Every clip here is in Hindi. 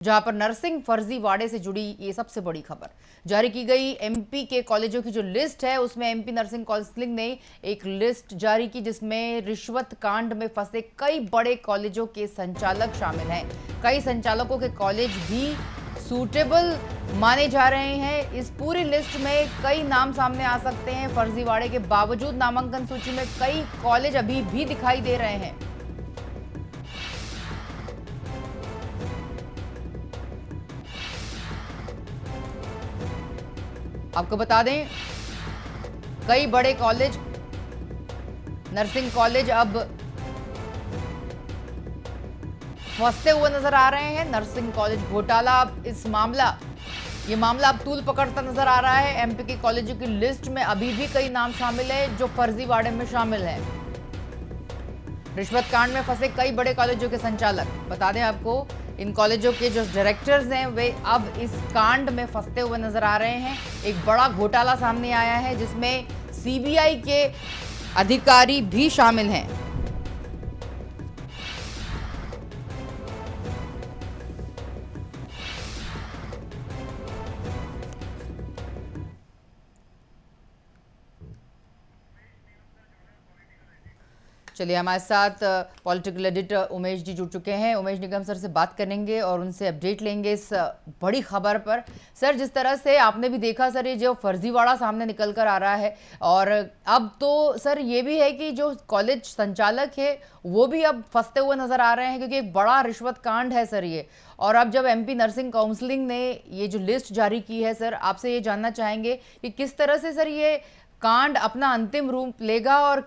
जहां पर नर्सिंग फर्जीवाड़े से जुड़ी ये सबसे बड़ी खबर जारी की गई। एमपी के कॉलेजों की जो लिस्ट है उसमें एमपी नर्सिंग काउंसिल ने एक लिस्ट जारी की जिसमें रिश्वत कांड में फंसे कई बड़े कॉलेजों के संचालक शामिल हैं। कई संचालकों के कॉलेज भी सूटेबल माने जा रहे हैं। इस पूरी लिस्ट में कई नाम सामने आ सकते हैं। फर्जीवाड़े के बावजूद नामांकन सूची में कई कॉलेज अभी भी दिखाई दे रहे हैं। आपको बता दें, कई बड़े कॉलेज, नर्सिंग कॉलेज अब फंसते हुए नजर आ रहे हैं। नर्सिंग कॉलेज घोटाला, अब ये मामला अब तूल पकड़ता नजर आ रहा है। एमपी के कॉलेजों की लिस्ट में अभी भी कई नाम शामिल है जो फर्जीवाड़े में शामिल हैं। रिश्वत कांड में फंसे कई बड़े कॉलेजों के संचालक, बता दें आपको, इन कॉलेजों के जो डायरेक्टर्स हैं वे अब इस कांड में फंसते हुए नजर आ रहे हैं। एक बड़ा घोटाला सामने आया है जिसमें सीबीआई के अधिकारी भी शामिल हैं। चलिए, हमारे साथ पॉलिटिकल एडिटर उमेश जी जुड़ चुके हैं। उमेश निगम सर से बात करेंगे और उनसे अपडेट लेंगे इस बड़ी खबर पर। सर, जिस तरह से आपने भी देखा सर, ये जो फर्जीवाड़ा सामने निकल कर आ रहा है, और अब तो सर ये भी है कि जो कॉलेज संचालक है वो भी अब फंसते हुए नजर आ रहे हैं, क्योंकि एक बड़ा रिश्वत कांड है सर ये। और अब जब एमपी नर्सिंग काउंसिलिंग ने ये जो लिस्ट जारी की है सर, आपसे ये जानना चाहेंगे कि किस तरह से सर ये कांड अपना अंतिम रूप लेगा और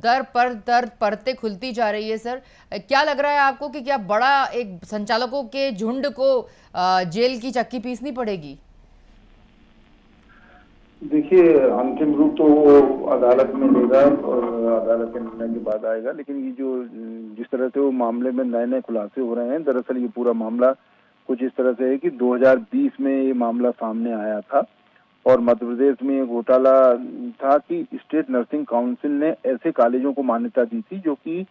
दर पर दर परतें खुलती जा रही है। सर, क्या लग रहा है आपको कि क्या बड़ा एक संचालकों के झुंड को जेल की चक्की पीसनी पड़ेगी? देखिए, अंतिम रूप तो वो अदालत में लेगा और अदालत के निर्णय के बाद आएगा। लेकिन ये जो जिस तरह से वो मामले में नए नए खुलासे हो रहे हैं, दरअसल ये पूरा मामला कुछ इस तरह से है कि 2020 में ये मामला सामने आया था और मध्य प्रदेश में घोटाला था कि स्टेट नर्सिंग काउंसिल ने ऐसे कॉलेजों को मान्यता दी थी जो कि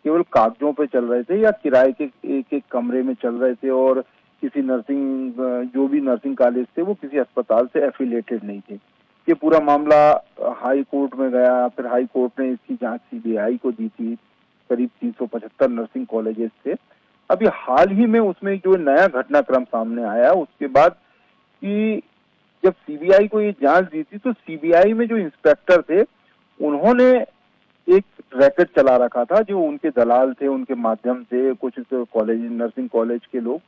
केवल कागजों पे चल रहे थे या किराए के एक एक कमरे में चल रहे थे, और किसी नर्सिंग जो भी नर्सिंग कॉलेज थे वो किसी अस्पताल से एफिलिएटेड नहीं थे। ये पूरा मामला हाई कोर्ट में गया, फिर हाई कोर्ट ने इसकी जांच सीबीआई को दी थी। करीब 375 नर्सिंग कॉलेजेस थे। अभी हाल ही में उसमें जो नया घटनाक्रम सामने आया उसके बाद कि जब सीबीआई को ये जांच दी थी तो सीबीआई में जो इंस्पेक्टर थे उन्होंने एक रैकेट चला रखा था, जो उनके दलाल थे, उनके माध्यम से कुछ कॉलेज, नर्सिंग कॉलेज के लोग,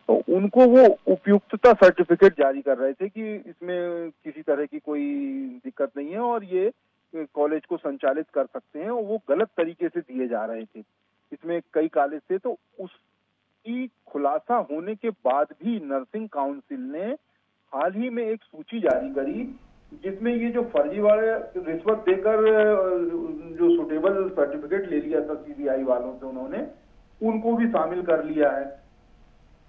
तो उनको वो उपयुक्तता सर्टिफिकेट जारी कर रहे थे कि इसमें किसी तरह की कोई दिक्कत नहीं है और ये कॉलेज को संचालित कर सकते हैं, और वो गलत तरीके से दिए जा रहे थे। इसमें कई कॉलेज थे, तो उसकी खुलासा होने के बाद भी नर्सिंग काउंसिल ने हाल ही में एक सूची जारी करी जिसमें ये जो फर्जीवाड़े रिश्वत देकर जो सुटेबल सर्टिफिकेट ले लिया था सीबीआई वालों से, उन्होंने उनको भी शामिल कर लिया है।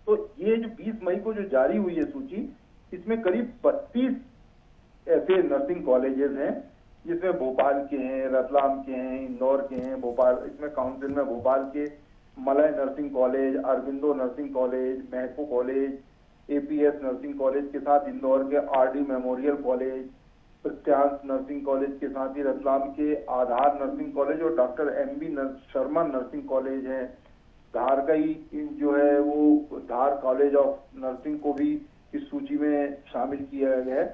तो ये जो 20 मई को जो जारी हुई है सूची, इसमें करीब 32 ऐसे नर्सिंग कॉलेजेस हैं जिसमें भोपाल के हैं, रतलाम के हैं, इंदौर के हैं। भोपाल इसमें काउंसिल में भोपाल के Malay nursing college, Aurobindo nursing college, Mahko college, APS nursing college के साथ इंदौर के RD memorial college, Pratyansh nursing college के साथ ही रतलाम के आधार नर्सिंग कॉलेज और doctor MB Sharma nursing college है। धार का ही जो है वो धार कॉलेज ऑफ नर्सिंग को भी इस सूची में शामिल किया गया है।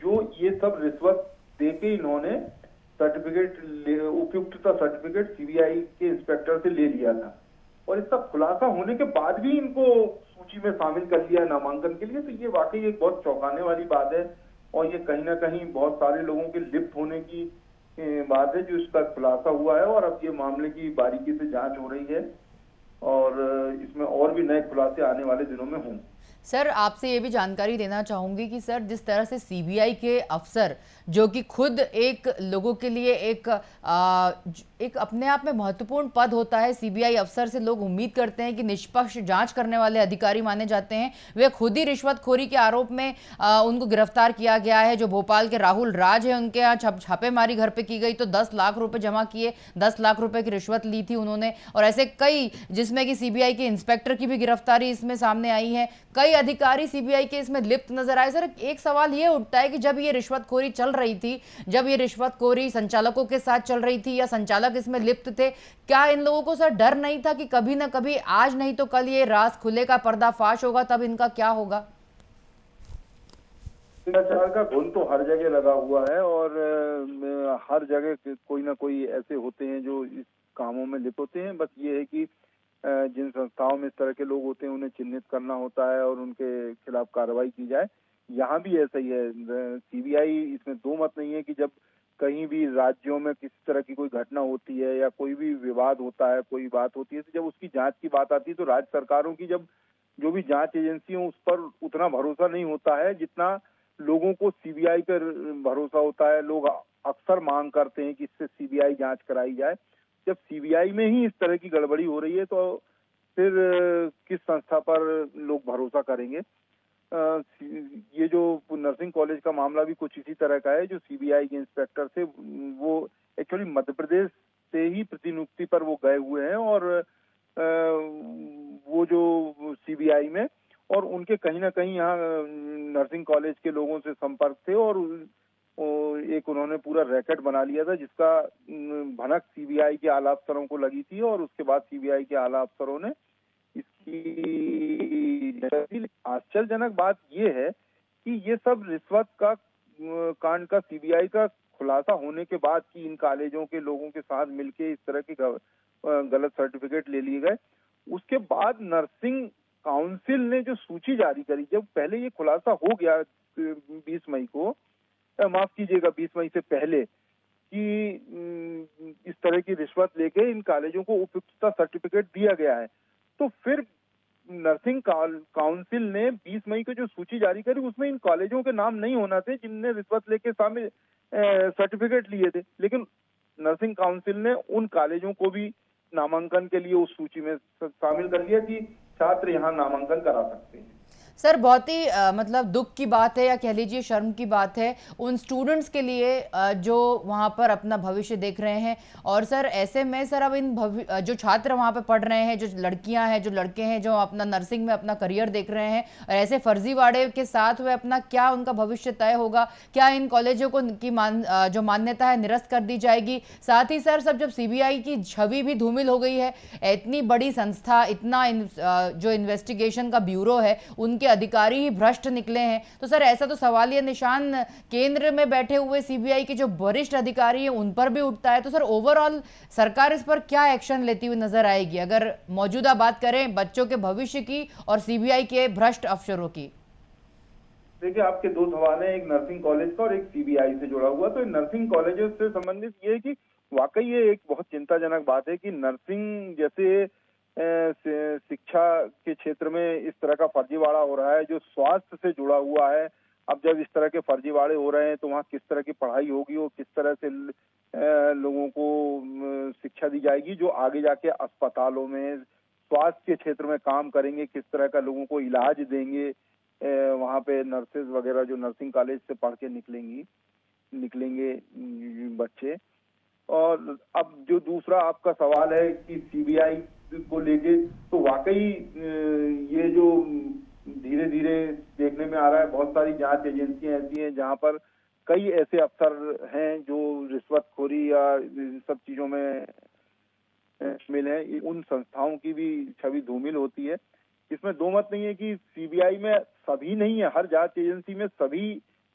जो ये सब रिश्वत देके इन्होंने सर्टिफिकेट, उपयुक्तता सर्टिफिकेट सीबीआई के इंस्पेक्टर से ले लिया था, और इसका खुलासा होने के बाद भी इनको सूची में शामिल कर लिया नामांकन के लिए। तो ये वाकई एक बहुत चौंकाने वाली बात है, और ये कहीं ना कहीं बहुत सारे लोगों के लिप्त होने की बात है जो इसका खुलासा हुआ है। और अब ये मामले की बारीकी से जांच हो रही है और इसमें और भी नए खुलासे आने वाले दिनों में होंगे। सर, आपसे ये भी जानकारी देना चाहूंगी कि सर, जिस तरह से सीबीआई के अफसर, जो कि खुद एक लोगों के लिए एक अपने आप में महत्वपूर्ण पद होता है, सीबीआई अफसर से लोग उम्मीद करते हैं कि निष्पक्ष जांच करने वाले अधिकारी माने जाते हैं, वे खुद ही रिश्वतखोरी के आरोप में उनको गिरफ्तार किया गया है। जो भोपाल के राहुल राज है, उनके यहाँ छापेमारी घर पे की गई तो 10 लाख रुपए जमा किए, 10 लाख रुपए की रिश्वत ली थी उन्होंने। और ऐसे कई, जिस जिसमें कि सीबीआई के इंस्पेक्टर की भी गिरफ्तारी इसमें सामने आई है, कई अधिकारी सीबीआई के इसमें लिप्त नजर आए। सर, एक सवाल ये उठता है कि जब ये रिश्वतखोरी चल रही थी, जब ये रिश्वतखोरी संचालकों के साथ चल रही थी या संचालक इसमें लिप्त थे, क्या इन लोगों को सर डर नहीं था कि कभी ना कभी, आज नहीं तो कल ये राज खुलेगा, पर्दाफाश होगा, तब इनका क्या होगा? भ्रष्टाचार का घुन तो हर जगह लगा हुआ है और हर जगह कोई ना कोई ऐसे होते हैं जो इस कामों में लिप्त होते हैं। बस ये है कि जिन संस्थाओं में इस तरह के लोग होते हैं उन्हें चिन्हित करना होता है और उनके खिलाफ कार्रवाई की जाए। यहाँ भी ऐसा ही है। सीबीआई, इसमें दो मत नहीं है कि जब कहीं भी राज्यों में किसी तरह की कोई घटना होती है या कोई भी विवाद होता है, कोई बात होती है, तो जब उसकी जांच की बात आती है तो राज्य सरकारों की जब जो भी जांच एजेंसी हो उस पर उतना भरोसा नहीं होता है जितना लोगों को सीबीआई पर भरोसा होता है। लोग अक्सर मांग करते हैं कि इससे सीबीआई जांच कराई जाए। जब सीबीआई में ही इस तरह की गड़बड़ी हो रही है तो फिर किस संस्था पर लोग भरोसा करेंगे। ये जो नर्सिंग कॉलेज का मामला भी कुछ इसी तरह का है। जो सीबीआई के इंस्पेक्टर थे वो एक्चुअली मध्य प्रदेश से ही प्रतिनियुक्ति पर वो गए हुए हैं और वो जो सीबीआई में, और उनके कहीं ना कहीं यहाँ नर्सिंग कॉलेज के लोगों से संपर्क थे और एक उन्होंने पूरा रैकेट बना लिया था जिसका भनक सीबीआई के आला अफसरों को लगी थी और उसके बाद सीबीआई के आला अफसरों ने इसकी आश्चर्यजनक बात ये है कि ये सब रिश्वत का कांड का सीबीआई का खुलासा होने के बाद कि इन कॉलेजों के लोगों के साथ मिलके इस तरह के गलत सर्टिफिकेट ले लिए गए, उसके बाद नर्सिंग काउंसिल ने जो सूची जारी करी, जब पहले ये खुलासा हो गया 20 मई को, माफ कीजिएगा 20 मई से पहले, कि इस तरह की रिश्वत लेके इन कॉलेजों को उपयुक्तता सर्टिफिकेट दिया गया है, तो फिर नर्सिंग काउंसिल ने 20 मई को जो सूची जारी करी उसमें इन कॉलेजों के नाम नहीं होना थे जिनने रिश्वत लेके शामिल सर्टिफिकेट लिए थे, लेकिन नर्सिंग काउंसिल ने उन कॉलेजों को भी नामांकन के लिए उस सूची में शामिल कर लिया कि छात्र यहाँ नामांकन करा सकते हैं। सर, बहुत ही मतलब दुख की बात है या कह लीजिए शर्म की बात है उन स्टूडेंट्स के लिए जो वहाँ पर अपना भविष्य देख रहे हैं। और सर ऐसे में सर अब इन जो छात्र वहाँ पे पढ़ रहे हैं, जो लड़कियां हैं, जो लड़के हैं, जो अपना नर्सिंग में अपना करियर देख रहे हैं, और ऐसे फर्जीवाड़े के साथ वे अपना क्या उनका भविष्य तय होगा? क्या इन कॉलेजों को की जो मान्यता है निरस्त कर दी जाएगी? साथ ही सर सब जब सीबीआई की छवि भी धूमिल हो गई है, इतनी बड़ी संस्था, इतना जो इन्वेस्टिगेशन का ब्यूरो है उनके अधिकारी ही भ्रष्ट निकले हैं, तो सर ऐसा तो सवालिया निशान केंद्र में बैठे हुए सीबीआई के जो वरिष्ठ अधिकारी हैं उन पर भी उठता है। तो सर ओवरऑल सरकार इस पर क्या एक्शन लेती हुई नजर आएगी, अगर मौजूदा बात करें बच्चों के भविष्य की और सीबीआई के भ्रष्ट अफसरों की? देखिए, आपके दो सवाल हैं, एक नर्सिंग कॉलेज का और एक सीबीआई से जुड़ा हुआ। तो नर्सिंग कॉलेजों से संबंधित ये है कि वाकई ये एक बहुत चिंताजनक बात है कि नर्सिंग जैसे शिक्षा के क्षेत्र में इस तरह का फर्जीवाड़ा हो रहा है जो स्वास्थ्य से जुड़ा हुआ है। अब जब इस तरह के फर्जीवाड़े हो रहे हैं तो वहाँ किस तरह की पढ़ाई होगी और किस तरह से लोगों को शिक्षा दी जाएगी जो आगे जाके अस्पतालों में स्वास्थ्य के क्षेत्र में काम करेंगे, किस तरह का लोगों को इलाज देंगे। वहाँ पे नर्सेज वगैरह जो नर्सिंग कॉलेज से पढ़ के निकलेंगे बच्चे। और अब जो दूसरा आपका सवाल है कि सीबीआई को लेके, तो वाकई ये जो धीरे धीरे देखने में आ रहा है, बहुत सारी जांच एजेंसियां ऐसी हैं जहां पर कई ऐसे अफसर हैं जो रिश्वतखोरी या इन सब चीजों में शामिल हैं। उन संस्थाओं की भी छवि धूमिल होती है। इसमें दो मत नहीं है कि सीबीआई में सभी नहीं है, हर जांच एजेंसी में सभी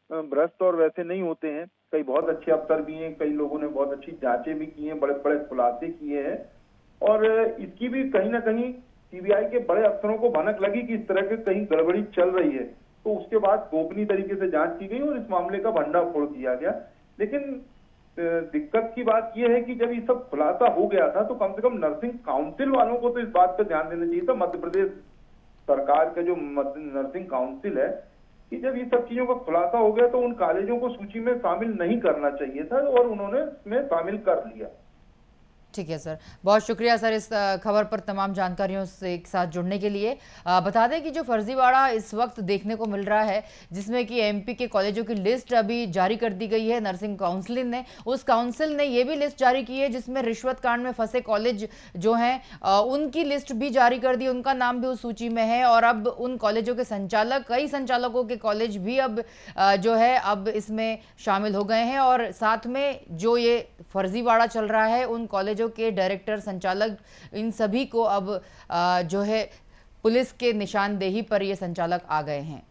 भ्रष्ट और वैसे नहीं होते हैं। कई बहुत अच्छे अफसर भी हैं, कई लोगों ने बहुत अच्छी जांचें भी की हैं, बड़े बड़े खुलासे किए हैं, और इसकी भी कहीं ना कहीं सीबीआई के बड़े अफसरों को भनक लगी कि इस तरह के कहीं गड़बड़ी चल रही है, तो उसके बाद गोपनीय तरीके से जांच की गई और इस मामले का भंडाफोड़ किया गया। लेकिन दिक्कत की बात यह है कि जब ये सब खुलासा हो गया था तो कम से कम नर्सिंग काउंसिल वालों को तो इस बात पर ध्यान देना चाहिए था, मध्य प्रदेश सरकार का जो नर्सिंग काउंसिल है, कि जब ये सब चीजों का खुलासा हो गया तो उन कॉलेजों को सूची में शामिल नहीं करना चाहिए था और उन्होंने इसमें शामिल कर लिया। ठीक है सर, बहुत शुक्रिया सर इस खबर पर तमाम जानकारियों से एक साथ जुड़ने के लिए। बता दें कि जो फर्जीवाड़ा इस वक्त देखने को मिल रहा है, जिसमें कि एमपी के कॉलेजों की लिस्ट अभी जारी कर दी गई है नर्सिंग काउंसिल ने, उस काउंसिल ने ये भी लिस्ट जारी की है जिसमें रिश्वत कांड में फंसे कॉलेज जो हैं उनकी लिस्ट भी जारी कर दी, उनका नाम भी उस सूची में है। और अब उन कॉलेजों के संचालक, कई संचालकों के कॉलेज भी अब जो है अब इसमें शामिल हो गए हैं, और साथ में जो ये फर्जीवाड़ा चल रहा है उन कॉलेजों के डायरेक्टर, संचालक, इन सभी को अब जो है पुलिस के निशानदेही पर ये संचालक आ गए हैं।